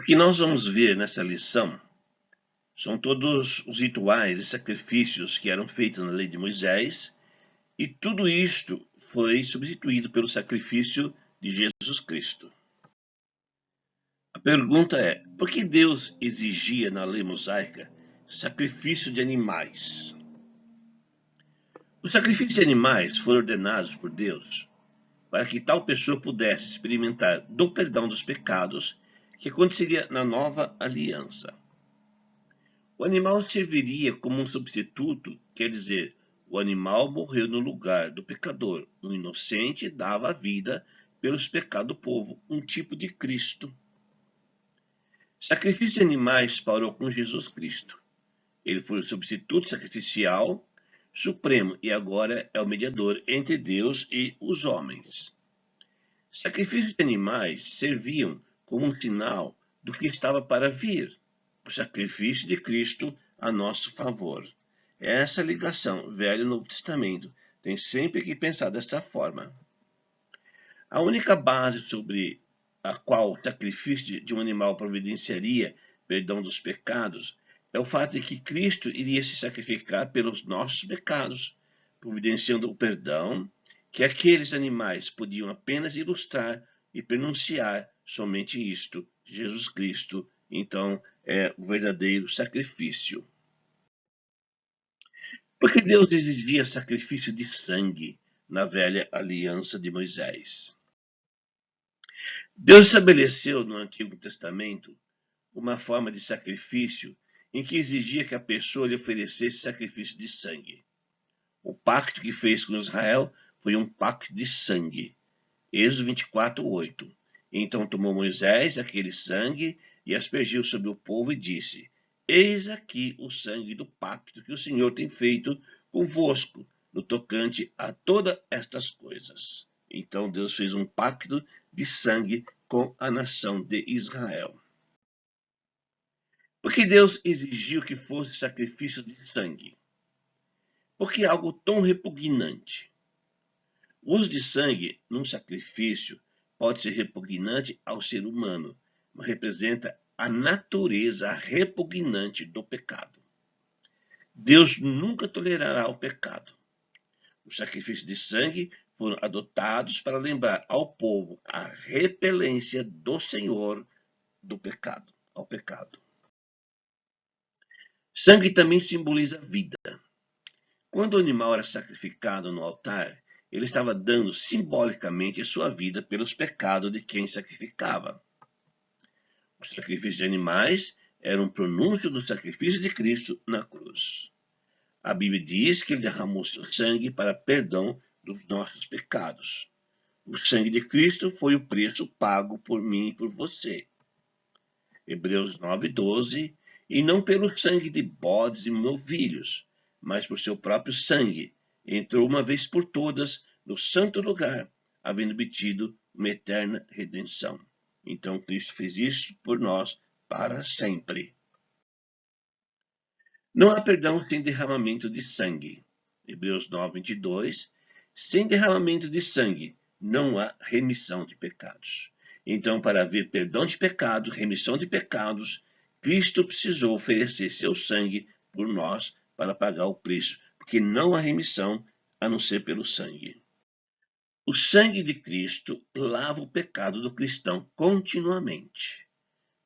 O que nós vamos ver nessa lição são todos os rituais e sacrifícios que eram feitos na lei de Moisés, e tudo isto foi substituído pelo sacrifício de Jesus Cristo. A pergunta é, por que Deus exigia na lei mosaica sacrifício de animais? Os sacrifícios de animais foram ordenados por Deus para que tal pessoa pudesse experimentar do perdão dos pecados que aconteceria na nova aliança. O animal serviria como um substituto, quer dizer, o animal morreu no lugar do pecador. O inocente dava a vida pelos pecados do povo, um tipo de Cristo. Sacrifício de animais parou com Jesus Cristo. Ele foi o substituto sacrificial supremo e agora é o mediador entre Deus e os homens. Sacrifícios de animais serviam como um sinal do que estava para vir, o sacrifício de Cristo a nosso favor. Essa ligação, Velho e Novo Testamento, tem sempre que pensar desta forma. A única base sobre a qual o sacrifício de um animal providenciaria perdão dos pecados é o fato de que Cristo iria se sacrificar pelos nossos pecados, providenciando o perdão que aqueles animais podiam apenas ilustrar e pronunciar somente isto, Jesus Cristo. Então, é o verdadeiro sacrifício. Por que Deus exigia sacrifício de sangue na velha aliança de Moisés? Deus estabeleceu no Antigo Testamento uma forma de sacrifício em que exigia que a pessoa lhe oferecesse sacrifício de sangue. O pacto que fez com Israel foi um pacto de sangue. Êxodo 24:8. Então tomou Moisés aquele sangue e aspergiu sobre o povo e disse: Eis aqui o sangue do pacto que o Senhor tem feito convosco, no tocante a todas estas coisas. Então Deus fez um pacto de sangue com a nação de Israel. Por que Deus exigiu que fosse sacrifício de sangue? Por que algo tão repugnante? O uso de sangue num sacrifício pode ser repugnante ao ser humano, mas representa a natureza repugnante do pecado. Deus nunca tolerará o pecado. Os sacrifícios de sangue foram adotados para lembrar ao povo a repelência do Senhor ao pecado. Sangue também simboliza vida. Quando o animal era sacrificado no altar, ele estava dando simbolicamente a sua vida pelos pecados de quem sacrificava. O sacrifício de animais era um pronúncio do sacrifício de Cristo na cruz. A Bíblia diz que ele derramou seu sangue para perdão dos nossos pecados. O sangue de Cristo foi o preço pago por mim e por você. Hebreus 9:12. E não pelo sangue de bodes e novilhos, mas por seu próprio sangue, entrou uma vez por todas no santo lugar, havendo obtido uma eterna redenção. Então Cristo fez isso por nós para sempre. Não há perdão sem derramamento de sangue. Hebreus 9:22. Sem derramamento de sangue, não há remissão de pecados. Então, para haver perdão de pecados, remissão de pecados, Cristo precisou oferecer seu sangue por nós para pagar o preço, porque não há remissão a não ser pelo sangue. O sangue de Cristo lava o pecado do cristão continuamente.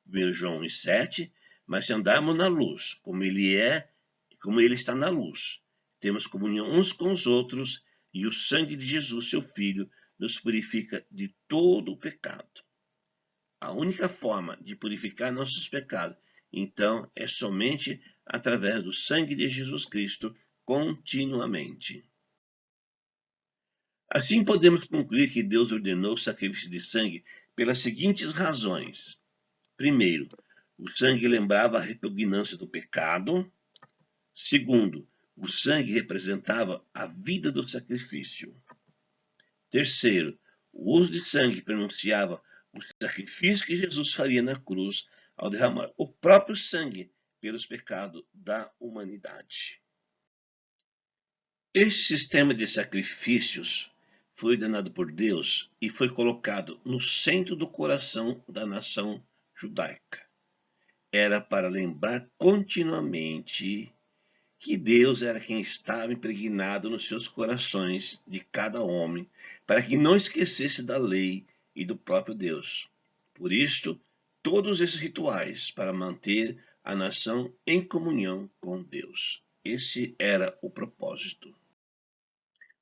1 João 1:7. Mas se andarmos na luz, como ele está na luz, temos comunhão uns com os outros, e o sangue de Jesus, seu Filho, nos purifica de todo o pecado. A única forma de purificar nossos pecados, então, é somente através do sangue de Jesus Cristo, continuamente. Assim podemos concluir que Deus ordenou o sacrifício de sangue pelas seguintes razões. Primeiro, o sangue lembrava a repugnância do pecado. Segundo, o sangue representava a vida do sacrifício. Terceiro, o uso de sangue pronunciava o sacrifício que Jesus faria na cruz ao derramar o próprio sangue pelos pecados da humanidade. Este sistema de sacrifícios foi ordenado por Deus e foi colocado no centro do coração da nação judaica. era para lembrar continuamente que Deus era quem estava impregnado nos seus corações de cada homem, para que não esquecesse da lei e do próprio Deus. Por isto, todos esses rituais para manter a nação em comunhão com Deus. Esse era o propósito.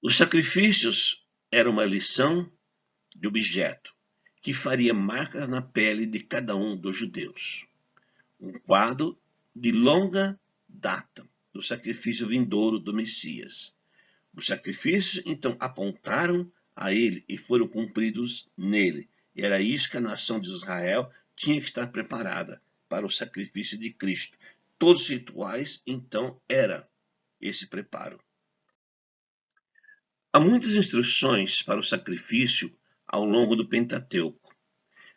Os sacrifícios eram uma lição de objeto que faria marcas na pele de cada um dos judeus. Um quadro de longa data do sacrifício vindouro do Messias. Os sacrifícios, então, apontaram a ele e foram cumpridos nele. E era isso que a nação de Israel tinha que estar preparada para o sacrifício de Cristo. Todos os rituais, então, era esse preparo. Há muitas instruções para o sacrifício ao longo do Pentateuco,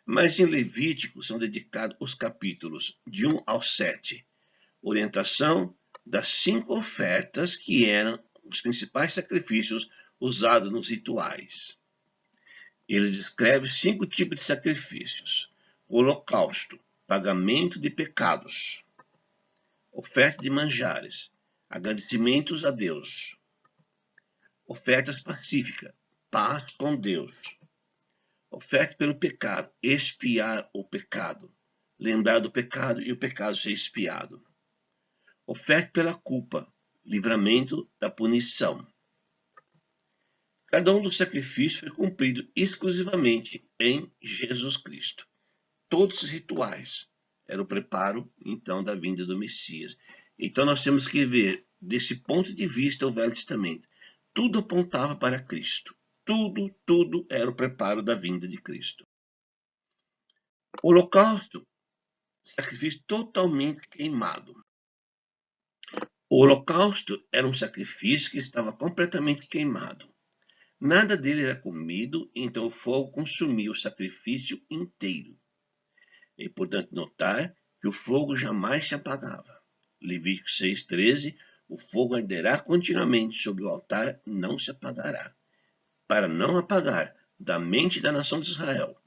mas em Levítico são dedicados os capítulos de 1 ao 7, orientação das 5 ofertas que eram os principais sacrifícios usados nos rituais. Ele descreve 5 tipos de sacrifícios: holocausto, pagamento de pecados, oferta de manjares, agradecimentos a Deus, ofertas pacíficas, paz com Deus, oferta pelo pecado, expiar o pecado, lembrar do pecado e o pecado ser expiado. Oferta pela culpa, livramento da punição. Cada um dos sacrifícios foi cumprido exclusivamente em Jesus Cristo. Todos os rituais eram o preparo, então, da vinda do Messias. Então, nós temos que ver, desse ponto de vista, o Velho Testamento. Tudo apontava para Cristo. Tudo era o preparo da vinda de Cristo. O holocausto, sacrifício totalmente queimado. O holocausto era um sacrifício que estava completamente queimado. Nada dele era comido, então o fogo consumia o sacrifício inteiro. É importante notar que o fogo jamais se apagava. Levítico 6,13, o fogo arderá continuamente sobre o altar, não se apagará, para não apagar da mente da nação de Israel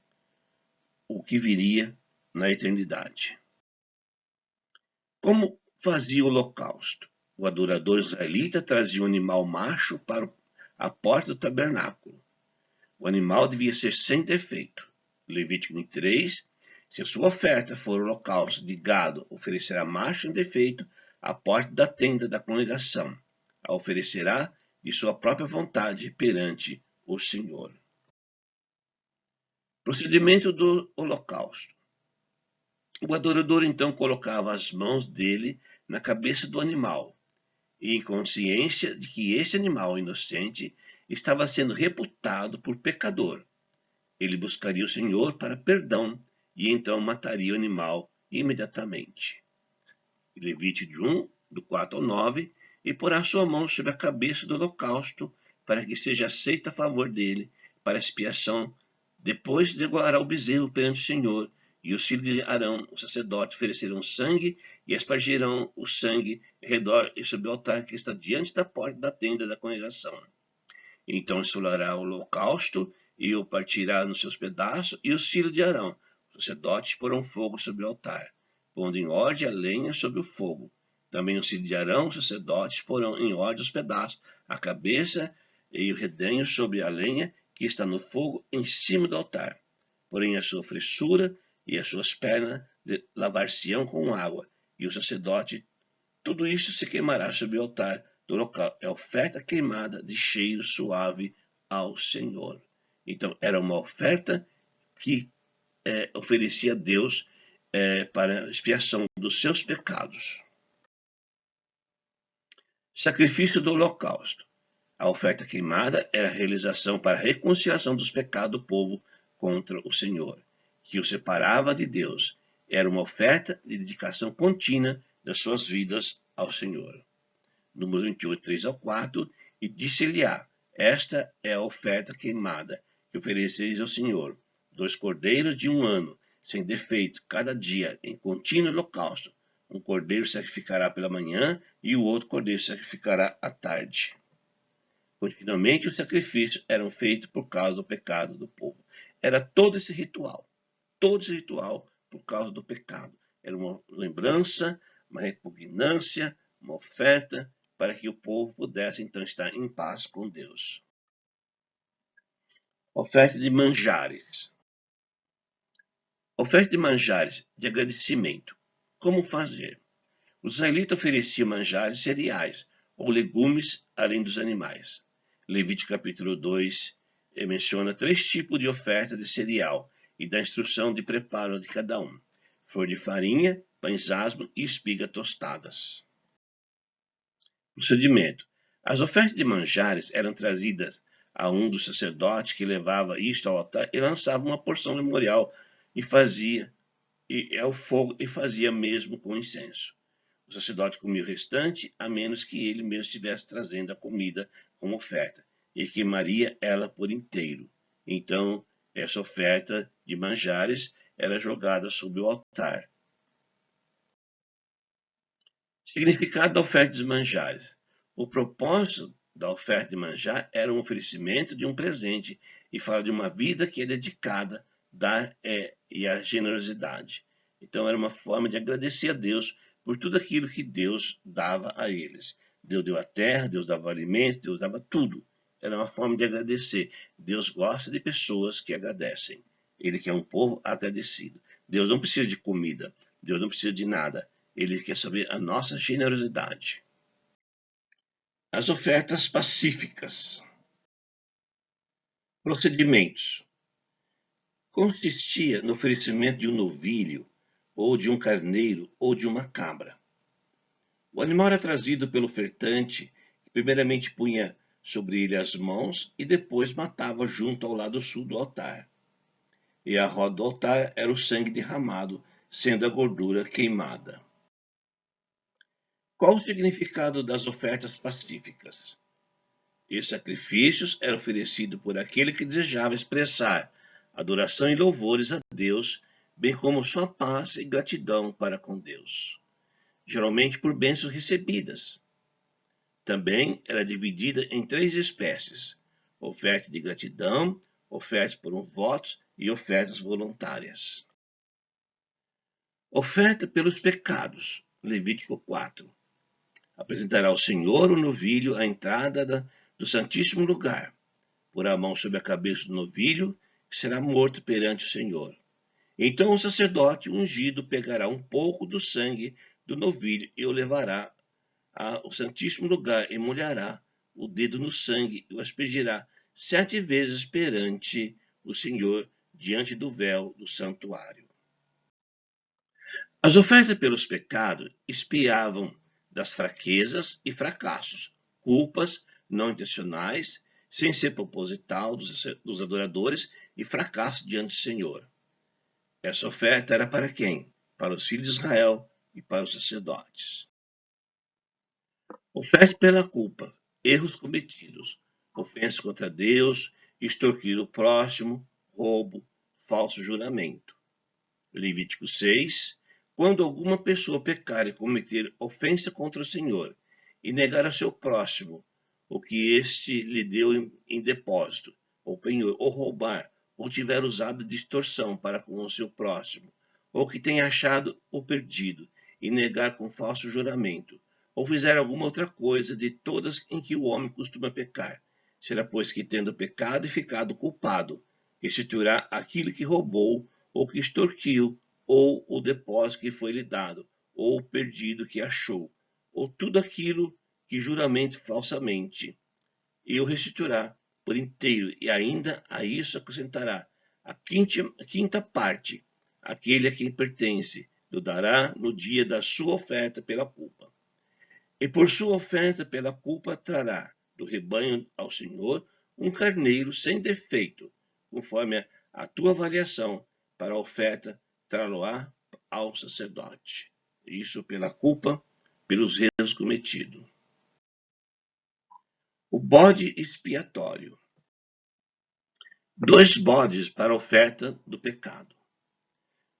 o que viria na eternidade. Como fazia o holocausto? O adorador israelita trazia um animal macho para a porta do tabernáculo. O animal devia ser sem defeito. Levítico 23, se a sua oferta for holocausto de gado, oferecerá macho sem defeito à porta da tenda da congregação. A oferecerá de sua própria vontade perante o Senhor. Procedimento do holocausto. O adorador então colocava as mãos dele na cabeça do animal, e em consciência de que esse animal inocente estava sendo reputado por pecador. Ele buscaria o Senhor para perdão e então mataria o animal imediatamente. Levítico 1, do 4 ao 9, e porá sua mão sobre a cabeça do holocausto para que seja aceita a favor dele para expiação. Depois degolará o bezerro perante o Senhor, e os filhos de Arão, o sacerdote, oferecerão sangue e aspergirão o sangue ao redor e sobre o altar que está diante da porta da tenda da congregação. Então esfolará o holocausto e o partirá nos seus pedaços, e os filhos de Arão, os sacerdotes, porão fogo sobre o altar, pondo em ordem a lenha sobre o fogo. Também os filhos de Arão, os sacerdotes, porão em ordem os pedaços, a cabeça e o redenho sobre a lenha que está no fogo em cima do altar. Porém a sua fressura e as suas pernas lavar-se-ão com água, e o sacerdote, tudo isso se queimará sobre o altar do local. É oferta queimada de cheiro suave ao Senhor. Então, era uma oferta que oferecia a Deus para a expiação dos seus pecados. Sacrifício do holocausto. A oferta queimada era a realização para a reconciliação dos pecados do povo contra o Senhor, que o separava de Deus. Era uma oferta de dedicação contínua das suas vidas ao Senhor. Números 28, 3 ao 4, e disse-lhe-á: esta é a oferta queimada que ofereceis ao Senhor, 2 cordeiros de 1 ano, sem defeito, cada dia, em contínuo holocausto. Um cordeiro sacrificará pela manhã, e o outro cordeiro sacrificará à tarde. Continuamente os sacrifícios eram feitos por causa do pecado do povo. Era todo esse ritual por causa do pecado. Era uma lembrança, uma repugnância, uma oferta para que o povo pudesse então estar em paz com Deus. Oferta de manjares. Oferta de manjares de agradecimento. Como fazer? O israelita oferecia manjares cereais ou legumes além dos animais. Levítico capítulo 2 menciona 3 tipos de oferta de cereal e dá instrução de preparo de cada um: flor de farinha, pães asmos e espigas tostadas. Procedimento: as ofertas de manjares eram trazidas a um dos sacerdotes que levava isto ao altar e lançava uma porção memorial e fazia ao fogo e fazia mesmo com incenso. O sacerdote comia o restante, a menos que ele mesmo estivesse trazendo a comida como oferta, e queimaria ela por inteiro. Então, essa oferta de manjares era jogada sobre o altar. Significado da oferta de manjares. O propósito da oferta de manjar era um oferecimento de um presente e fala de uma vida que é dedicada e a generosidade. Então era uma forma de agradecer a Deus por tudo aquilo que Deus dava a eles. Deus deu a terra, Deus dava alimento, Deus dava tudo. Era uma forma de agradecer. Deus gosta de pessoas que agradecem. Ele quer um povo agradecido. Deus não precisa de comida. Deus não precisa de nada. Ele quer saber a nossa generosidade. As ofertas pacíficas. Procedimentos. Consistia no oferecimento de um novilho, ou de um carneiro, ou de uma cabra. O animal era trazido pelo ofertante, que primeiramente punha sobre ele as mãos e depois matava junto ao lado sul do altar. E à roda do altar era o sangue derramado, sendo a gordura queimada. Qual o significado das ofertas pacíficas? Esses sacrifícios eram oferecidos por aquele que desejava expressar adoração e louvores a Deus, bem como sua paz e gratidão para com Deus, geralmente por bênçãos recebidas. Também era dividida em 3 espécies: oferta de gratidão, oferta por um voto e ofertas voluntárias. Oferta pelos pecados, Levítico 4. Apresentará ao Senhor o novilho à entrada do Santíssimo Lugar. Porá a mão sobre a cabeça do novilho, que será morto perante o Senhor. Então o sacerdote ungido pegará um pouco do sangue do novilho e o levará ao Santíssimo Lugar e molhará o dedo no sangue e o aspergirá 7 vezes perante o Senhor, diante do véu do santuário. As ofertas pelos pecados expiavam das fraquezas e fracassos, culpas não intencionais, sem ser proposital dos adoradores e fracasso diante do Senhor. Essa oferta era para quem? Para os filhos de Israel e para os sacerdotes. Oferta pela culpa, erros cometidos, ofensa contra Deus, extorquir o próximo, roubo, falso juramento. Levítico 6. Quando alguma pessoa pecar e cometer ofensa contra o Senhor e negar ao seu próximo o que este lhe deu em depósito, ou penhor, ou roubar, ou tiver usado de extorsão para com o seu próximo, ou que tenha achado o perdido e negar com falso juramento, ou fizer alguma outra coisa de todas em que o homem costuma pecar, será pois que tendo pecado e ficado culpado, restituirá aquilo que roubou ou que extorquiu, ou o depósito que foi lhe dado, ou o perdido que achou, ou tudo aquilo que juramento falsamente, e o restituirá por inteiro, e ainda a isso acrescentará a quinta parte, aquele a quem pertence, o dará no dia da sua oferta pela culpa. E por sua oferta pela culpa trará do rebanho ao Senhor um carneiro sem defeito, conforme a tua avaliação, para a oferta trá-lo-á ao sacerdote. Isso pela culpa, pelos erros cometidos. O bode expiatório. 2 bodes para a oferta do pecado.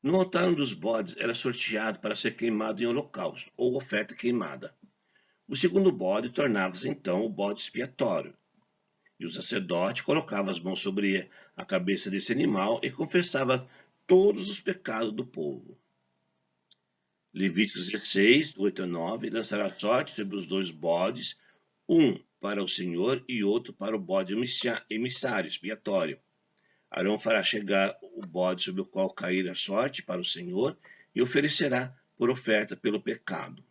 No altar um dos bodes era sorteado para ser queimado em holocausto, ou oferta queimada. O segundo bode tornava-se então o bode expiatório, e o sacerdote colocava as mãos sobre a cabeça desse animal e confessava todos os pecados do povo. Levíticos 16, do 8 a 9, lançará sorte sobre os 2 bodes, um para o Senhor e outro para o bode emissário, expiatório. Arão fará chegar o bode sobre o qual cair a sorte para o Senhor e oferecerá por oferta pelo pecado.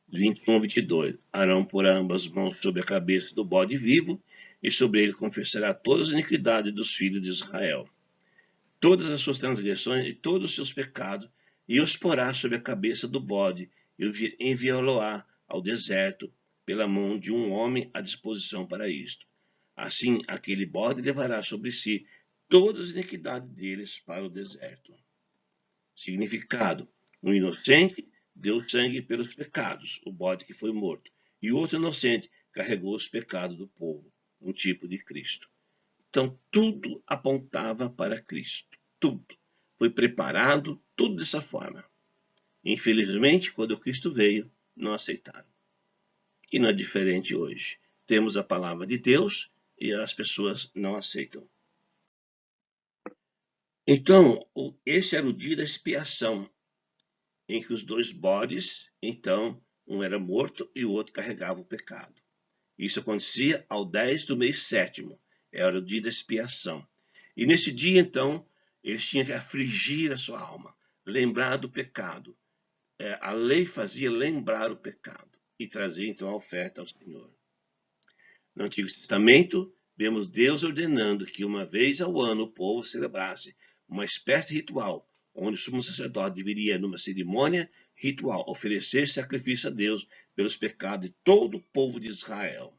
21 a 22. Arão porá ambas mãos sobre a cabeça do bode vivo e sobre ele confessará todas as iniquidades dos filhos de Israel, todas as suas transgressões e todos os seus pecados, e os porá sobre a cabeça do bode e enviá-lo-á ao deserto pela mão de um homem à disposição para isto. Assim, aquele bode levará sobre si todas as iniquidades deles para o deserto. Significado: um inocente deu sangue pelos pecados, o bode que foi morto, e o outro inocente carregou os pecados do povo, um tipo de Cristo. Então, tudo apontava para Cristo. Tudo. Foi preparado, tudo dessa forma. Infelizmente, quando Cristo veio, não aceitaram. E não é diferente hoje. Temos a palavra de Deus e as pessoas não aceitam. Então, esse era o dia da expiação, em que os 2 bodes, então, um era morto e o outro carregava o pecado. Isso acontecia ao 10 do mês 7º, era o dia da expiação. E nesse dia, então, eles tinham que afligir a sua alma, lembrar do pecado. A lei fazia lembrar o pecado e trazer, então, a oferta ao Senhor. No Antigo Testamento, vemos Deus ordenando que uma vez ao ano o povo celebrasse uma espécie de ritual, onde o sumo sacerdote deveria, numa cerimônia ritual, oferecer sacrifício a Deus pelos pecados de todo o povo de Israel.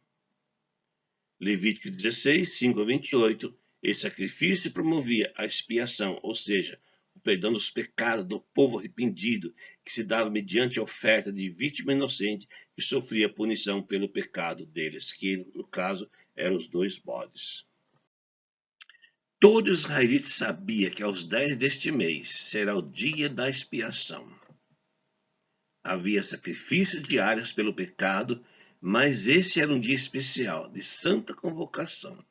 Levítico 16, 5 a 28, esse sacrifício promovia a expiação, ou seja, o perdão dos pecados do povo arrependido, que se dava mediante a oferta de vítima inocente que sofria punição pelo pecado deles, que no caso eram os 2 bodes. Todo israelita sabia que aos 10 deste mês será o dia da expiação. Havia sacrifícios diários pelo pecado, mas esse era um dia especial, de santa convocação.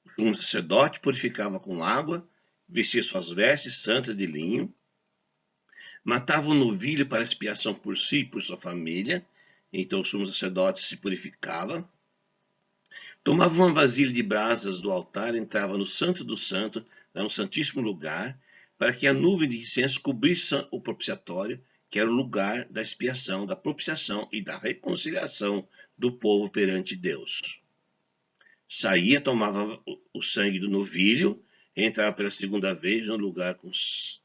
O sumo sacerdote purificava com água, vestia suas vestes santas de linho, matava um novilho para expiação por si e por sua família, então o sumo sacerdote se purificava, tomava uma vasilha de brasas do altar, entrava no Santo do Santo, no Santíssimo Lugar, para que a nuvem de incenso cobrisse o propiciatório, que era o lugar da expiação, da propiciação e da reconciliação do povo perante Deus. Saía, tomava o sangue do novilho, entrava pela segunda vez no lugar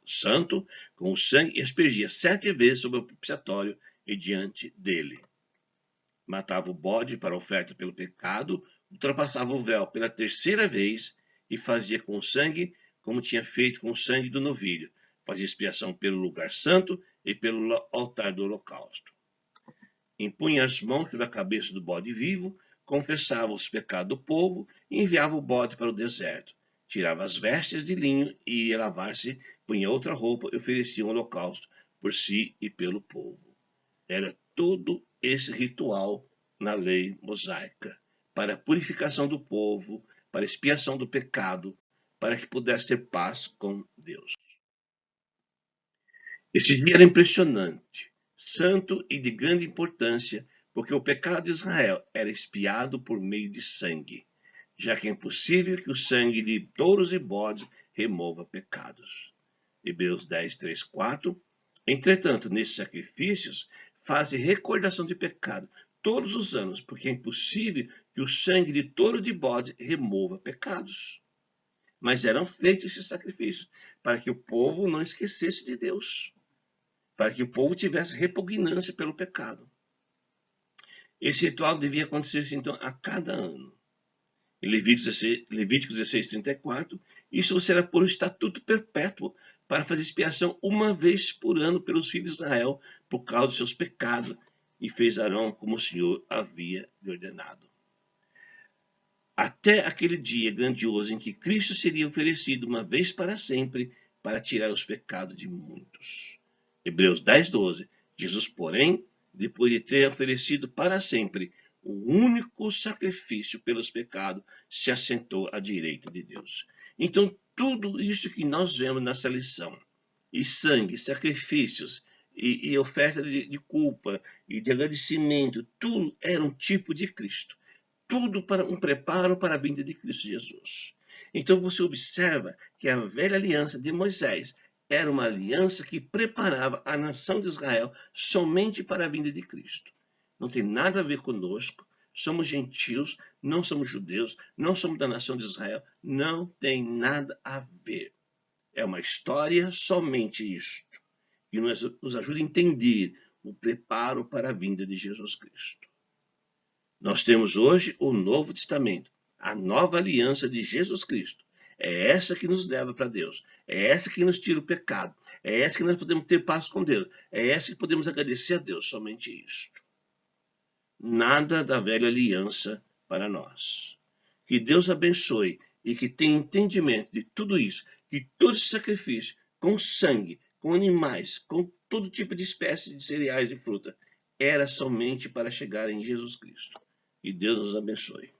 santo, com o sangue, e aspergia 7 vezes sobre o propiciatório e diante dele. Matava o bode para oferta pelo pecado, ultrapassava o véu pela 3ª vez e fazia com o sangue como tinha feito com o sangue do novilho. Fazia expiação pelo lugar santo e pelo altar do holocausto. Impunha as mãos sobre a cabeça do bode vivo, confessava os pecados do povo e enviava o bode para o deserto. Tirava as vestes de linho e ia lavar-se, punha outra roupa e oferecia um holocausto por si e pelo povo. Era todo esse ritual na lei mosaica, para a purificação do povo, para a expiação do pecado, para que pudesse ter paz com Deus. Esse dia era impressionante, santo e de grande importância, porque o pecado de Israel era expiado por meio de sangue, já que é impossível que o sangue de touros e bodes remova pecados. Hebreus 10, 3, 4. Entretanto, nesses sacrifícios, fazem recordação de pecado todos os anos, porque é impossível que o sangue de touro e de bode remova pecados. Mas eram feitos esses sacrifícios para que o povo não esquecesse de Deus, para que o povo tivesse repugnância pelo pecado. Esse ritual devia acontecer, então, a cada ano. Em Levítico 16, 34, isso será por um estatuto perpétuo para fazer expiação uma vez por ano pelos filhos de Israel por causa dos seus pecados, e fez Arão como o Senhor havia lhe ordenado. Até aquele dia grandioso em que Cristo seria oferecido uma vez para sempre para tirar os pecados de muitos. Hebreus 10, 12. Jesus, porém, depois de ter oferecido para sempre o único sacrifício pelos pecados, se assentou à direita de Deus. Então, tudo isso que nós vemos nessa lição, e sangue, sacrifícios e oferta de culpa e de agradecimento, tudo era um tipo de Cristo. Tudo para um preparo para a vinda de Cristo Jesus. Então você observa que a velha aliança de Moisés era uma aliança que preparava a nação de Israel somente para a vinda de Cristo. Não tem nada a ver conosco, somos gentios, não somos judeus, não somos da nação de Israel, não tem nada a ver. É uma história somente isto, que nos ajuda a entender o preparo para a vinda de Jesus Cristo. Nós temos hoje o Novo Testamento, a nova aliança de Jesus Cristo. É essa que nos leva para Deus. É essa que nos tira o pecado. É essa que nós podemos ter paz com Deus. É essa que podemos agradecer a Deus, somente isto. Nada da velha aliança para nós. Que Deus abençoe e que tenha entendimento de tudo isso, que todo esse sacrifício, com sangue, com animais, com todo tipo de espécies de cereais e fruta, era somente para chegar em Jesus Cristo. Que Deus nos abençoe.